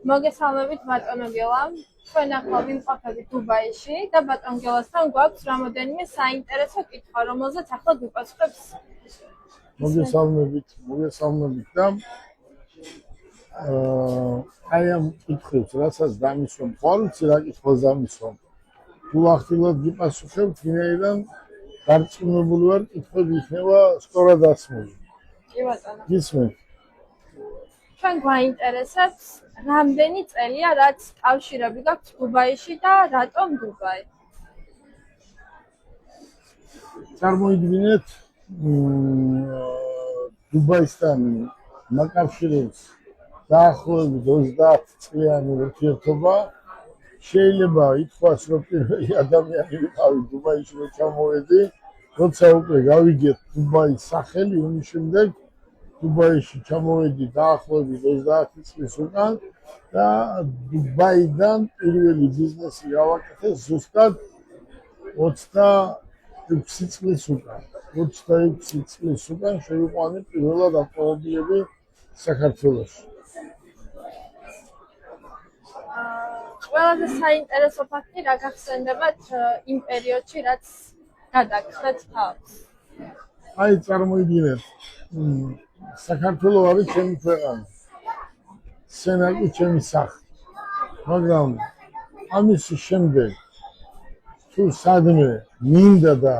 მოგესალმებით ბატონო გელა, ჩვენ ახლა ვიმყოფებით დუბაიში და ბატონ გელასთან გვაქვს რამოდენიმე საინტერესო კითხვა, რომელზეც ახლა გვიპასუხებს. მოგესალმებით და აი ამ კითხვებს, რასაც დამისვამ, ყოველთვის რა კითხვას დამისვამ. თუ ახლა გიპასუხებთ, ვინაიდან გარწმუნებული ვარ, კითხვები იქნება სწორად ასმული. კი ბატონო. გისმენთ? ჩვენ გვაინტერესებს რამდენი წელია, რაც კავშირები გაქვთ დუბაიში და რატომ დუბაი? წარმოიდგინეთ დუბაისთან მაკავშირებს დაახლოებით 30 წლიანი ურთიერთობა. შეიძლება ითქვას, რომ პირველი ადამიანი ვიყავი დუბაიში რომ ჩამოვედი, როცა უკვე გავიგეთ დუბაის სახელი, იმის შემდეგ დუბაიში ჩამოვედი დაახლოებით 30 წლის უკან და დუბაიდან პირველი ბიზნესი გავაკეთე ზუსტად 26 წლის უკან. 26 წლის უკან შევიყვანე პირველად ავტომობილები საქართველოში. ყველაზე საინტერესო ფაქტი რა გახსენდებათ იმ პერიოდში, რაც გადაგხდეთ თავს? აი წარმოიდგინეთ, საქართველოს არის ჩემი ქვეყანა, სენაკი ჩემი სახლი, მაგრამ ამის შემდეგ თუ სადმე მინდა და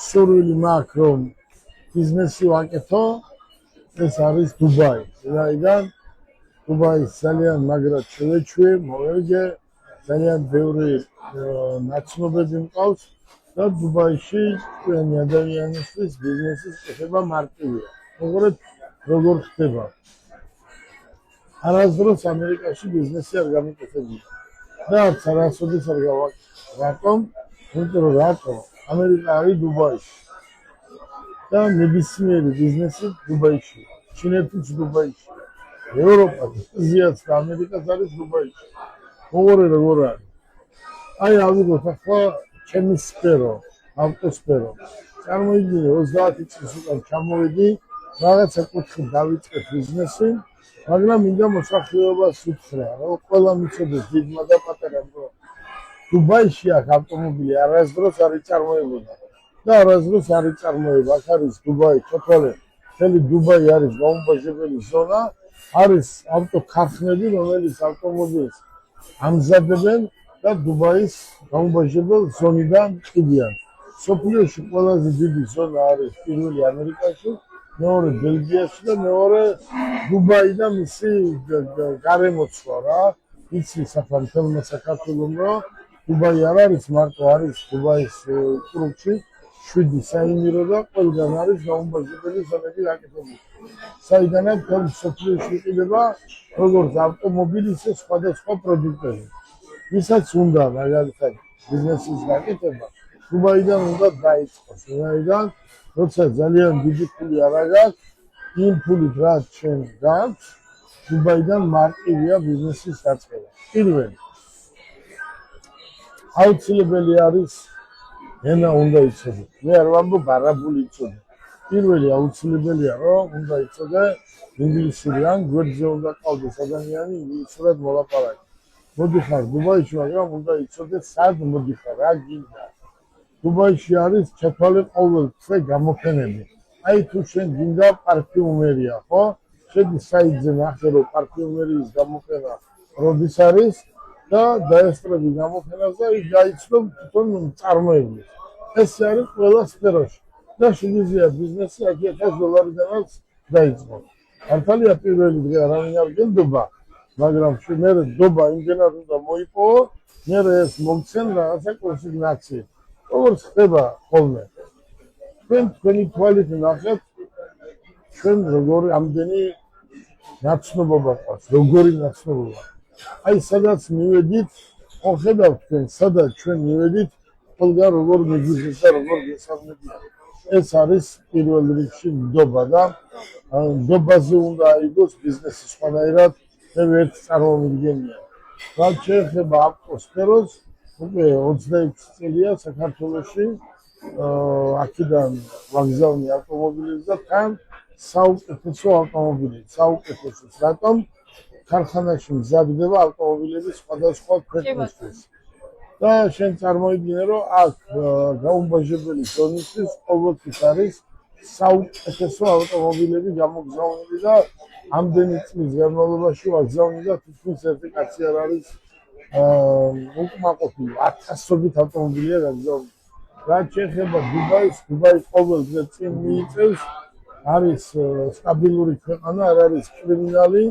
სურვილი მაქვს რომ ბიზნესი ვაკეთო, ეს არის დუბაი. ვინაიდან დუბაის ძალიან მაგრად შევეჩვე, მოვერგე, ძალიან ბევრი ნაცნობები მყავს და დუბაიში ჩვენი ადამიანისთვის ბიზნესის კეთება მარტივია. როგორ ხდება? არასდროს ამერიკაში ბიზნესი არ გამიკეთებია და არც არასოდეს არ გავაკეთე. რატომ? იმიტომ რომ ამერიკა არის დუბაიში და ნებისმიერი ბიზნესი დუბაიში, ჩინეთიც დუბაიში, ევროპა, აზიაც და ამერიკაც არის დუბაიში. როგორ არის? აი ავიღოთ ახლა ჩემი სფერო, ავტოსფერო. წარმოიდგინე 30 წლის უკან ჩამოვედი, რაღაცა კუთხით დავიწყე ბიზნესი, მაგრამ მინდა მოსახლეობას უთხრა, რომ ყველა მიცოდეს დიდმა და პატარამ, რომ დუბაიში აქ ავტომობილი არასდროს არ იწარმოებოდა და არასდროს არ იწარმოება. აქ არის დუბაი, თოთოლე, მთელი დუბაი არის გაუმბაჟებელი ზონა, არის ავტოქარხნები, რომელიც ავტომობილს ამზადებენ და დუბაის გაუმბაჟებელ ზონიდან ყიდიან. სოფლიოში ყველაზე დიდი ზონა არის პირველი ამერიკაში, მეორე ბელგიაში და მეორე დუბაი და მისი გარემოცვა რა. იცის ახლა მთელმა საქართველომ, რომ დუბაი არ არის მარტო არის დუბაის კრუგში 7 საიმირო და ყველგან არის გაუმბაჟებელი ზონები გაკეთებული. საიდანაც მთელ სოფლიოში იყიდება როგორც ავტომობილი, ისე სხვადასხვა პროდუქტები. ვისაც უნდა მაგალითად ბიზნესის გაკეთება, დუბაიდან უნდა დაიწყოს. ვინაიდან როცა ძალიან დიდი ფული არ აქვს, იმ ფულით რაც ჩვენ გაქვს, დუბაიდან მარტივია ბიზნესის დაწყება. პირველი აუცილებელი არის ენა უნდა იცოდე. მე არ ვამბობ არაბული იცოდე. პირველი აუცილებელია რომ უნდა იცოდე ინგლისური, ან გვერდზე უნდა ყავდეს ადამიანი ინგლისურად მოლაპარაკე. მოდიხარ დუბაიში, მაგრამ უნდა იცოდე სად მოდიხარ, რა გინდა. დუბაიში არის ჩათვალე ყოველ თვე გამოფენები. აი თუ შენ გინდა პარფიუმერია, ხო? შედი საიტზე ნახე რომ პარფიუმერიის გამოფენა როდის არის და დაესწრები გამოფენას და იქ გაიცნობ თვითონ წარმოებლის. ეს არის ყველა სფეროში და შეგიძლია ბიზნესი $1,000-დანაც დაიწყო. მართალია პირველი დღე არავინ არ გენდობა, მაგრამ მე დობა იმდენად უნდა მოიპოვო, მე ეს მომცენ რაღაცა კონსიგნაცია. როგორც ხდება ხოლმე. თქვენი თვალით ნახეთ, ჩვენ როგორი ამდენი ნაცნობობა ყავს, როგორი ნაცნობობა. აი სადაც მივედით, ხედავთ თქვენ, სადაც ჩვენ მივედით, ყველგან როგორ მიგიზეს და როგორ გესაბმებია. ეს არის პირველ რიგში ნდობა და ნდობაზე უნდა აიგოს ბიზნესი სხვანაირად, მე ერთ წარმომიდგენია. რაც შეეხება ავტოსფეროს, უკვე 26 წელია საქართველოში აქედან ვაგზავნი ავტომობილებს და თან საუკეთესო ავტომობილი. საუკეთესო, რატომ? ქარხანაში მზადდება ავტომობილების სხვადასხვა ქვეყნისთვის. და შენ წარმოიდგინე, რომ აქ გაუმბაჟებელი ზონისთვის ყოველთვის არის საუკეთესო ავტომობილები გამოგზავნილი და ამდენი წლის განმავლობაში ვაგზავნი და თითქმის ერთი კაცი არ არის უკმაყოფილი. 1000-ობით ავტომობილია გაგზავნილი. რაც შეეხება დუბაის, დუბაი ყოველდღე წინ მიიწევს, არის სტაბილური ქვეყანა, არ არის კრიმინალი.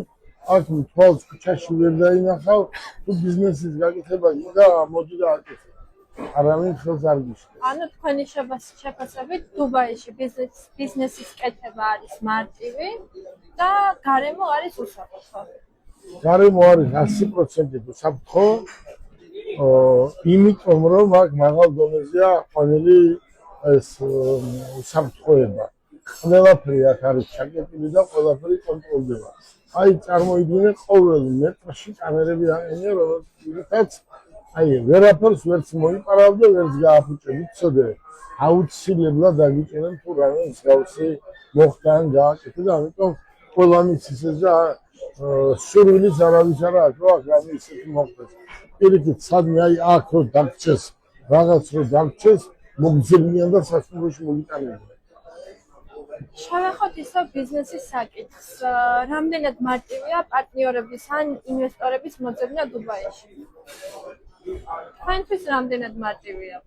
აქ თვალს ქუჩაში ვერ დაინახავ, თუ ბიზნესის გაკეთება გინდა, მოდი და აკეთე. არავინ ხელს არ გიშლებს. ანუ თქვენი შეფასებით დუბაიში ბიზნესის კეთება არის მარტივი და გარემო არის უსაფრთხო. გარემო არის 100% უსაფრთხო, იმიტომ რომ აქ მაღალ დონეზეა ყველი ეს უსაფრთხოება. ყველაფერი აქ არის ჩაკეტილი და ყველაფერი კონტროლდება. აი წარმოიდგინე ყოველ მეტრში კამერები აყენია, რომელთაც აი ვერაფერს ვერც მოიპარავ და ვერც გააფუჭებ. იცოდე, აუცილებლად დაგიჭერენ თუ რამე მსგავსი მოხდა ან გააკეთე და ამიტომ ყველა მიცის ეს და სურვილიც არავის არ აქვს, რომ აქ რამე ისეთი მოხდეს. პირიქით, სადმე აი აქ რო დაგჭეს, რაღაც რო დაგჭეს, მოგძებნიან და სასტუმროში მოგიტანებიან. შევეხოთ ისევ ბიზნესის საკითხს. რამდენად მარტივია პარტნიორების ან ინვესტორების მოძებნა დუბაიში? თქვენთვის რამდენად მარტივია?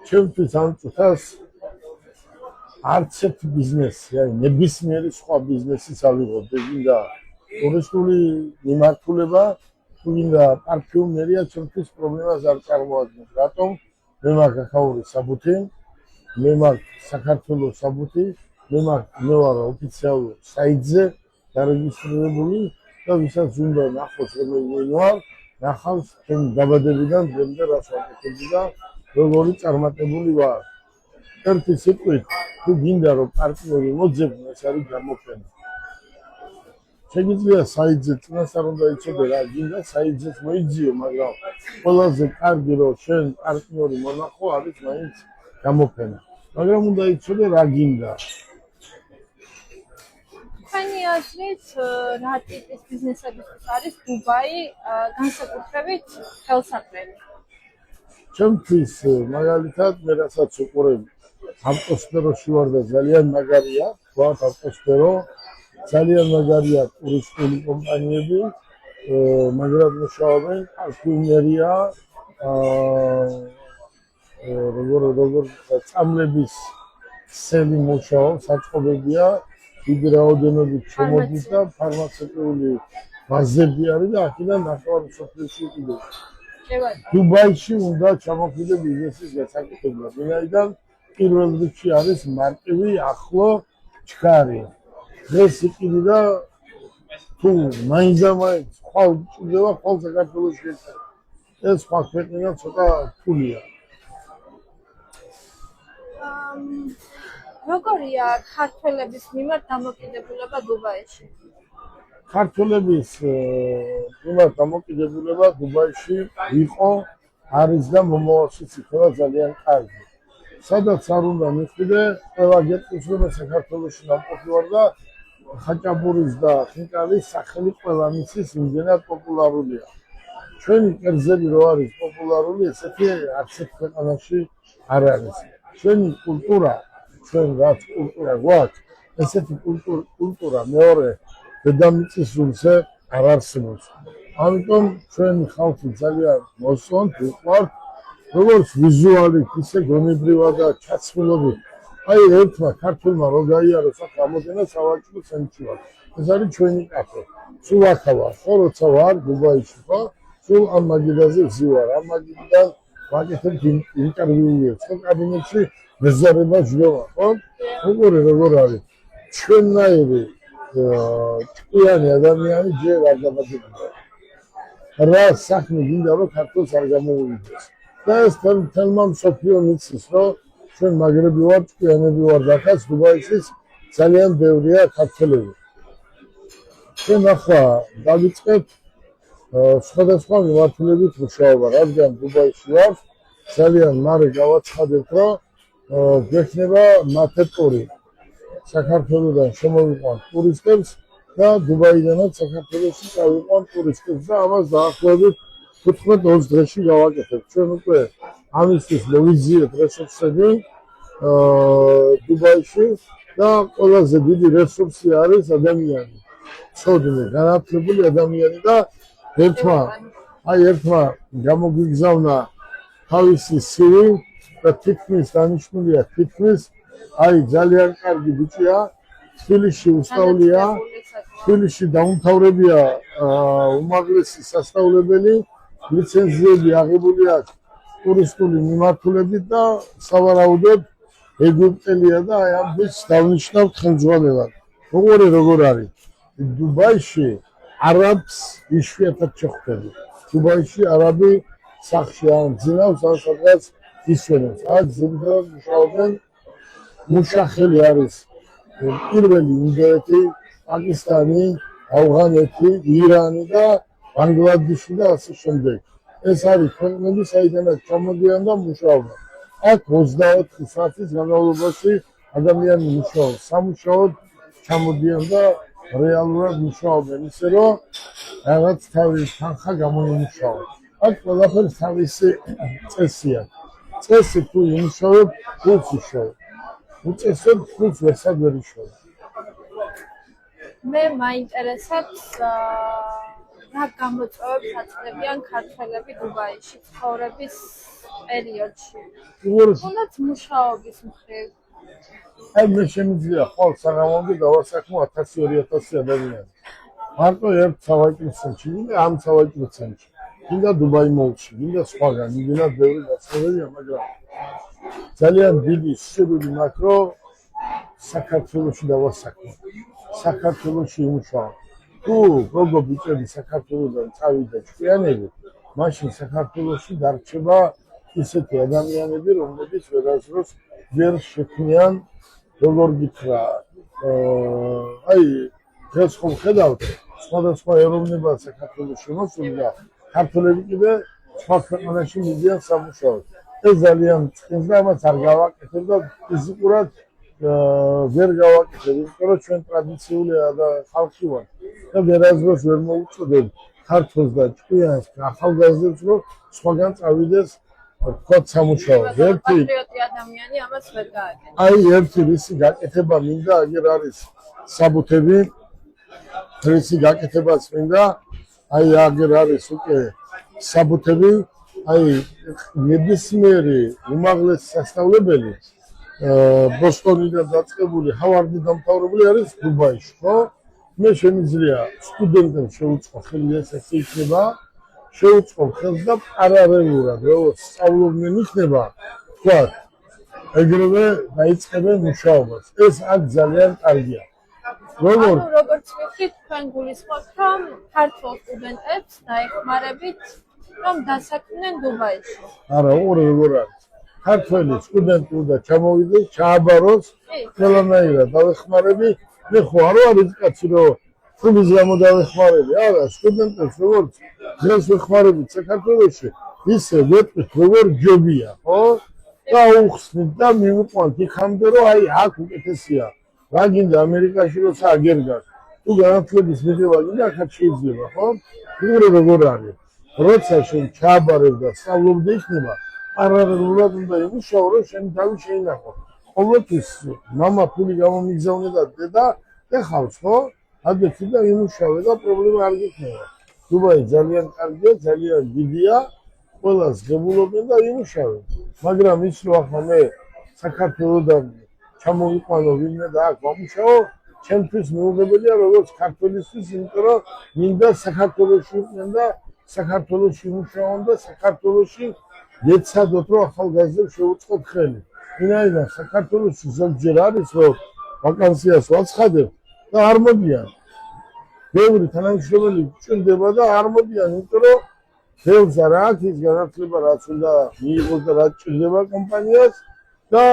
ჩემთვის ამ წუთას არც ერთ ბიზნესი, აი ნებისმიერი სხვა ბიზნესის ავიღოთ, გინდა ტურისტული მიმართულება, თუ გინდა პარფიუმერია, ჩემთვის პრობლემას არ წარმოადგენს. რატომ? მე მაქვს ახაური საბუთი, მე მაქვს საქართველოს საბუთი, მე ვარ ოფიციალურ საიტზე დარეგისტრირებული და ვისაც უნდა ნახოს რომელი ვარ, ნახავს ჩემ დაბადებიდან დღემდე რას ვაკეთებდი და როგორი წარმატებული ვარ. ერთი სიტყვით, თუ გინდა რომ პარტნიორი მოძებნო, ეს არის გამოფენა. შეგიძლია საიტზე წინასწარ უნდა იცოდე რა გინდა, საიტზეც მოიძიო, მაგრამ ყველაზე კარგი რომ შენ პარტნიორი მონახო არის მაინც გამოფენა. მაგრამ უნდა იცოდე რა გინდა. თქვენი აზრით, რა ტიპის ბიზნესებისთვის არის დუბაი განსაკუთრებით ხელსაყრელი? ჩემთვის მაგალითად მე რასაც უყურებ ავტოსფეროში ვარ და ძალიან მაგარია, ვარ ავტოსფერო, ძალიან მაგარია ტურისტული კომპანიები, მაგრამ მუშაობენ პარფიუმერია, როგორ წამლების სელი მუშაობს, საწყობებია, დიდი რაოდენობით შემოდის და ფარმაცევტული ბაზები არის და აქედან ნახევარ მსოფლიოში იყიდება. დუბაიში უნდა ჩამოხვიდე ბიზნესის გასაკეთებლად, ვინაიდან პირველ რიგში არის მარტივი, ახლო, ჩქარი. დღეს იყიდი და თუ მაინც ხვალ ჭირდება, ხვალ საქართველოში ეცემა. ეს სხვა ქვეყნიდან ცოტა რთულია. როგორია ქართველების მიმართ დამოკიდებულება დუბაიში? ქართველების მიმართ დამოკიდებულება დუბაიში იყო, არის და მომავალშიც იქნება ძალიან კარგი. სადაც არ უნდა მიხვიდე, ყველა გეტყვის რომ საქართველოში ნამყოფი ვარ და ხაჭაპურის და ხინკალის სახელი ყველა მიცის, იმდენად პოპულარულია. ჩვენი კერძები რო არის პოპულარული, ესეთი არც ერთ ქვეყანაში არ არის. ჩვენი კულტურა, ჩვენ რაც კულტურა გვაქვს, ესეთი კულტურა მეორე დედამიწის ზურგზე არ არსებობს. ამიტომ ჩვენი ხალხი ძალიან მოსწონთ, ვიყვართ, როგორც ვიზუალით, ისე გონებრივად და ჩაცმულობით. აი ერთმა ქართველმა რო გაიაროს აქ ამოდენა სავაჭრო ცენტრი ვარ. ეს არის ჩვენი კაფე. სულ აქა ვარ, ხო, როცა ვარ დუბაიში, ხო? სულ ამ მაგიდაზე ვზივარ, ამ მაგიდიდან ვაკეთებ ინტერვიუებს, ხო, კაბინეტში მეზარება ჯდომა, ხო? უყურე როგორ არის. ჩვენნაირი ჭკვიანი ადამიანი ჯერ არ დამაგებია. რა საქმე გინდა რომ ქართულს არ გამოვიდეს. და ეს თელმა მსოფლიო მიცის, რომ ჩვენ მაგრები ვარ, ჭკვიანები ვარ და ხაც დუბაიშის ძალიან ბევრია ქართველები. ჩვენ ახლა დავიწყებთ სხვადასხვა მიმართულებით მუშაობა, რადგან დუბაიში ვარ, ძალიან მარე გავაცხადებთ, რომ გვექნება მათე ტური. საქართველოდან შემოვიყვანთ ტურისტებს და დუბაიდანაც საქართველოში წავიყვან ტურისტებს და ამას დაახლოებით 15-20 დღეში გავაკეთებ. ჩვენ უკვე ამისთვის მოვიძიეთ რესურსები დუბაიში და ყველაზე დიდი რესურსი არის ადამიანი. ცოდნე, განათლებული ადამიანი და ერთმა გამოგვიგზავნა თავისი CV და თითქმის დანიშნულია თითქმის ძალიან კარგი ბიჭია, თბილისში უსწავლია, თბილისში დაუმთავრებია უმაღლესი სასწავლებელი, ლიცენზიები აღებული აქვს ტურისტული მიმართულებით და სავარაუდოდ ეგვიპტელია და ამ ბიჭს დავნიშნავთ ხელმძღვანელად. როგორ არის? დუბაიში არაბს იშვიათად შეხვდები. დუბაიში არაბი სახში ან ძინავს ან სადღაც ისვენებს. აქ ზოგადად მუშაობენ მუშახელი არის პირველი ინდოეთი, პაკისტანი, ავღანეთი, ირანი და ბანგლადეში და ასე შემდეგ. ეს არის ქვეყნები, საიდანაც ჩამოდიან და მუშაობენ. აქ 24 საათის განმავლობაში ადამიანი მუშაობს. სამუშაოდ ჩამოდიან და რეალურად მუშაობენ, ისე რომ რაღაც თავის თანხა გამოიმუშავა. აქ ყველაფერს თავისი წესია. წესი თუ იმუშავებ, ფულს იშოვებ. უწესოდ ფულს ვერსად ვერ იშოვებ. მე მაინტერესებს რა გამოწვევებს აწყდებიან ქართველები დუბაიში ცხოვრების პერიოდში. თუნდაც მუშაობის მხრივ. აი მე შემიძლია ხვალ საღამომდე დავასაქმო 1000-2000 ადამიანი. მარტო ერთ სავაჭრო ცენტრში, ამ სავაჭრო ცენტრში. გინდა დუბაი მოლში, გინდა სხვაგან, გინდა ბევრი გაცნობებია, მაგრამ ძალიან დიდი სურვილი მაქვს, რომ საქართველოში დავასაქმო. საქართველოში იმუშაო. თუ გოგო ბიჭები საქართველოდან წავიდა ჭკვიანები, მაშინ საქართველოში დარჩება ისეთი ადამიანები, რომლებიც ვერასდროს ვერ შექმნიან როგორ გითხრა, აი დღეს ხომ ხედავთ სხვადასხვა ეროვნება საქართველოში მოსული და ქართველები კიდე სხვა ქვეყანაში მიდიან სამუშაოდ. ეს ძალიან წყინს და ამას არ გავაკეთებ და ფიზიკურად ვერ გავაკეთებ, იმიტომ რომ ჩვენ ტრადიციული ხალხი ვართ და ვერასდროს ვერ მოვუწოდებ ქართველს და ჭკვიანს ახალგაზრდებს, რომ სხვაგან წავიდეს თქვა სამუშაოდ. პატრიოტი ადამიანი ამას ვერ გააკეთებს. აი ერთი რისი გაკეთება მინდა, აგერ არის საბუთები, რისი გაკეთებაც მინდა, აი აგერ არის უკვე საბუთები, აი ნებისმიერი უმაღლესი სასწავლებელი ბოსტონიდან დაწყებული, ჰავარდი დამთავრებული არის დუბაიში, ხო? მე შემიძლია სტუდენტებს შევუწყო ხელი, ეს იქნება, შევუწყო ხელს და პარალელურად, როგორც სწავლობდნენ იქნება, თქვა, ეგრევე დაიწყებენ მუშაობას. ეს აქ ძალიან კარგია. როგორც ვთქვით, თქვენ გულისხმობთ, რომ ქართულ სტუდენტებს დაეხმარებით, რომ დასაქმდნენ დუბაიში. არა, როგორ არის? ქართველი სტუდენტი უნდა ჩამოვიდეს, ჩააბაროს, ყველანაირად დავეხმარები. მე ხო არ ვარ ის კაცი, რომ ფულის გამო დავეხმარები. არა, სტუდენტებს როგორც დღეს ვეხმარებით საქართველოში, ისე ვეტყვით, როგორ ჯობია, ხო? და უხსნით და მივიყვანთ იქამდე, რომ აი აქ უკეთესია. რა გინდა ამერიკაში როცა აგერგას. თუ განათლების მიღება გინდა, აქაც შეიძლება, ხო? როგორ არის? როცა შენ ჩააბარებ და სწავლობდი იქნება, პარალელურად უნდა იმუშაო, რომ შენი თავი შეინახო. ყოველთვის მამა ფული გამომიგზავნე და დედა ეხავს, ხო? ადრე და იმუშავე და პრობლემა არ გიქნება. დუბაი ძალიან კარგია, ძალიან დიდია, ყველას ღებულობენ და იმუშავენ. მაგრამ ის რომ ახლა მე საქართველოდან ჩამოვიყვანო ვინმე და აქ ვამუშაო, ჩემთვის მიუღებელია როგორც ქართველისთვის, იმიტომ რომ მინდა საქართველოში იყვნენ და საქართველოში იმუშაონ და საქართველოში ეცადოთ, რომ ახალგაზრდებს შევუწყოთ ხელი. ვინაიდან საქართველოში ზოგჯერ არის, რომ ვაკანსიას ვაცხადებ და არ მოდიან. ბევრი თანამშრომელი ჭირდება და არ მოდიან, იმიტომ რომ ბევრს არ აქვს ის განათლება, რაც უნდა მიიღოს და რაც ჭირდება კომპანიას და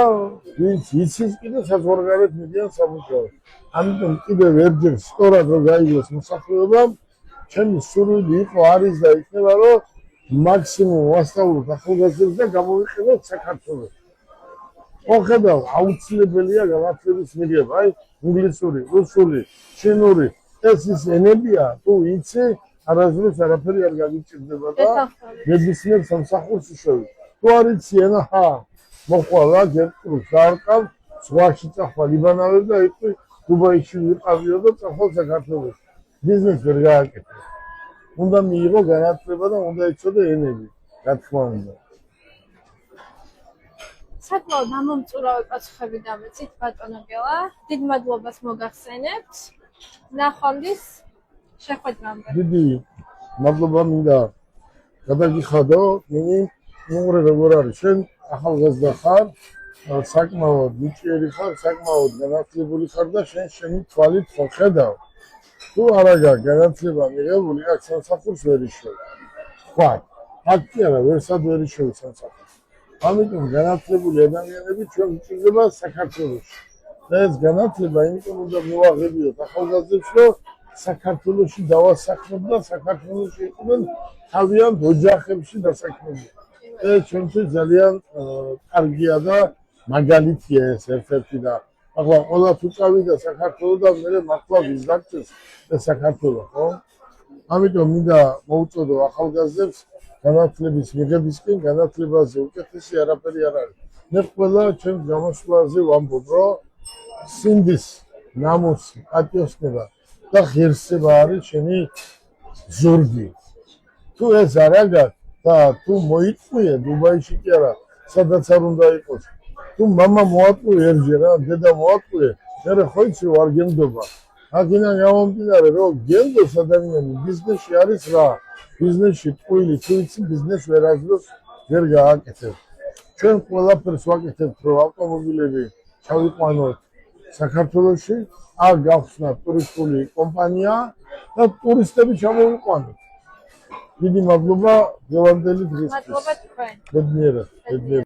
ვინც იცის კიდე საზღვარგარეთ მიდიან სამუშაოდ. ამიტომ კიდევ ერთჯერ სწორად რომ გაიგოს მოსახლეობამ, ჩემი სურვილი იყო, არის და იქნება, რომ მაქსიმუმ ვასწავლოთ ახალგაზრდებს და გამოვიყენოთ საქართველოს. მოხედავ, აუცილებელია განათლების მიღება, აი ინგლისური, რუსული, ჩინური, ეს ის ენებია, თუ იცი, არასდროს არაფერი არ გაგიჭირდება და ნებისმიერ სამსახურს უშევი. თუ არ იცი ენა, მოყოლა გერტყურს დაარყავ, ზღვაში წახვალ იბანავებ და იყვი დუბაიში ვიყავიო და წახვალ საქართველოში. ბიზნეს ვერ გააკეთე. უნდა მიიღო განათლება და უნდა იცოდე ენები, რა თქმა უნდა. საკმაოდ ამომწურავი პასუხები დამეცით ბატონო გელა. დიდ მადლობას მოგახსენებთ. ნახვამდის შეხვედრამდე. დიდი მადლობა მინდა გადაგიხადო, მინი მოყრე როგორ არის, შენ ახალგაზრდა ხარ, საკმაოდ ნიჭიერი ხარ, საკმაოდ განათლებული ხარ და შენი თვალით ხო ხედავ. თუ არა გაქვს განათლება მიღებული, აქ სამსახურს ვერ იშოვ. თქვა, ფაქტი არა, ვერსად ვერ იშოვ სამსახურს. ამიტომ განათლებული ადამიანები ჩვენ გვჭირდება საქართველოში. და ეს განათლება იმიტომ უნდა მივაღებიოთ ახალგაზრდებს, რომ საქართველოში დავასახლოთ და საქართველოში იყვნენ თავიანთ ოჯახებში დასაქმებული. ეს ჩვენთვის ძალიან კარგია და მაგალითია ეს ერთ-ერთი და ახლა ყველა თუ წავიდა საქართველოდან მე მართლა ვიზარწეს და საქართველო, ხო? ამიტომ მინდა მოუწოდო ახალგაზრდებს განათლების მიღებისკენ, განათლებაზე უკეთესი არაფერი არ არის. მე ყველა ჩემს გამოსვლაზე ვამბობ, რომ სინდის, ნამოსი, პატიოსნება და ღირსება არის შენი ზურგი. თუ ეს არ აგაქვს და თუ მოიწვიე დუბაიში კი არა, სადაც არ უნდა იყოს. თუ მამა მოატყუე ერჯერ, დედა მოატყუე, მერე ხო იცი არ გემდობა. აქედან გამომდინარე, რომ გემდოს ადამიანი ბიზნესში არის რა. ბიზნესში ტყუილი თუ იცი, ბიზნესს ვერასდროს ვერ გააკეთებ. ჩვენ ყველაფერს ვაკეთებთ, რომ ავტომობილები ჩავიყვანოთ საქართველოში, აქ გავხსნა ტურისტული კომპანია და ტურისტები ჩამოვიყვანოთ. დიდი მადლობა დღევანდელი დღისთვის. მადლობა თქვენ. ბედნიერად.